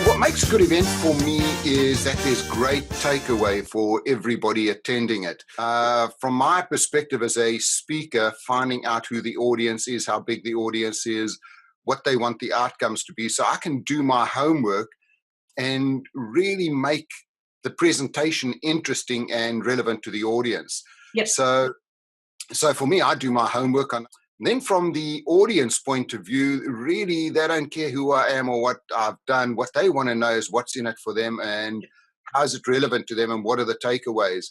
What makes a good event for me is that there's great takeaway for everybody attending it. From my perspective as a speaker, finding out who the audience is, how big the audience is, what they want the outcomes to be, so I can do my homework and really make the presentation interesting and relevant to the audience. Yep. So for me, I do my homework on. Then from the audience point of view, really, they don't care who I am or what I've done. What they want to know is what's in it for them and how is it relevant to them and what are the takeaways.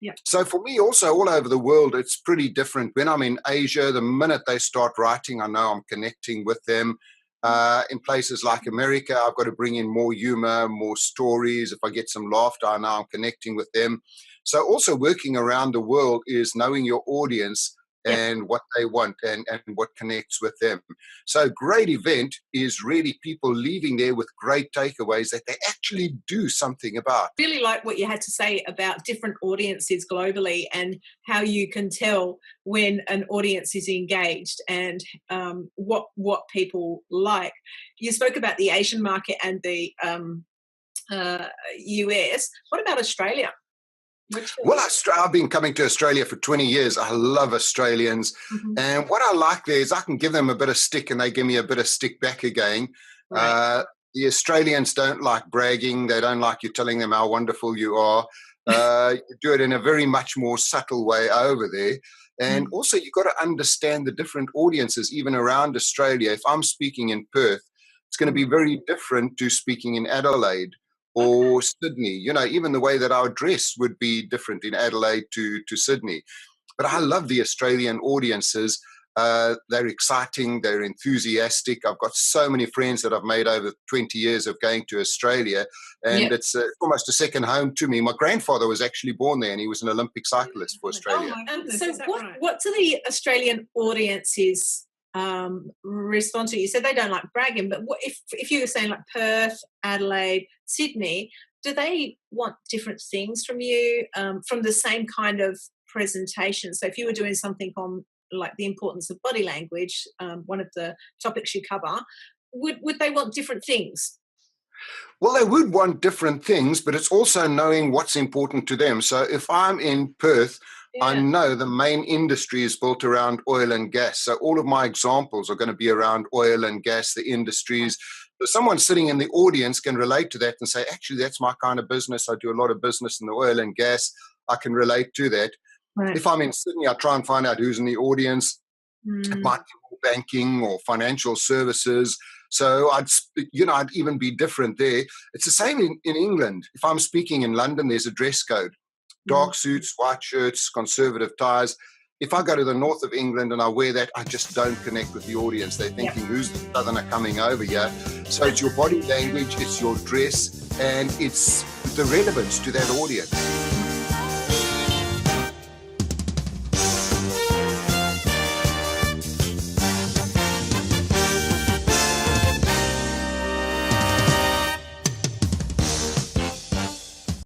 Yeah. So for me also, all over the world, it's pretty different. When I'm in Asia, the minute they start writing, I know I'm connecting with them. In places like America, I've got to bring in more humor, more stories. If I get some laughter, I know I'm connecting with them. So also working around the world is knowing your audience and what they want and what connects with them. So great event is really people leaving there with great takeaways that they actually do something about. Really like what you had to say about different audiences globally and how you can tell when an audience is engaged and what people like. You spoke about the Asian market and the US. What about Australia? Well, I've been coming to Australia for 20 years. I love Australians. Mm-hmm. And what I like there is I can give them a bit of stick and they give me a bit of stick back again. Right. The Australians don't like bragging. They don't like you telling them how wonderful you are. You do it in a very much more subtle way over there. And also you've got to understand the different audiences, even around Australia. If I'm speaking in Perth, it's going to be very different to speaking in Adelaide or Sydney. You know, even the way that our dress would be different in Adelaide to Sydney. But I love the Australian audiences. They're exciting. They're enthusiastic. I've got so many friends that I've made over 20 years of going to Australia. And it's almost a second home to me. My grandfather was actually born there and he was an Olympic cyclist for Australia. Oh my goodness, so what do the Australian audiences respond to? You said they don't like bragging, but what if you were saying like Perth, Adelaide, Sydney, do they want different things from you, from the same kind of presentation? So if you were doing something on like the importance of body language, one of the topics you cover, would they want different things? Well, they would want different things, but it's also knowing what's important to them. So if I'm in Perth, I know the main industry is built around oil and gas. So all of my examples are going to be around oil and gas, the industries. So someone sitting in the audience can relate to that and say, actually, that's my kind of business. I do a lot of business in the oil and gas. I can relate to that. Right. If I'm in Sydney, I try and find out who's in the audience. It might be more banking or financial services. So I'd even be different there. It's the same in England. If I'm speaking in London, there's a dress code. Dark suits, white shirts, conservative ties. If I go to the north of England and I wear that, I just don't connect with the audience. They're thinking, who's the southerner coming over here? So it's your body language, it's your dress, and it's the relevance to that audience.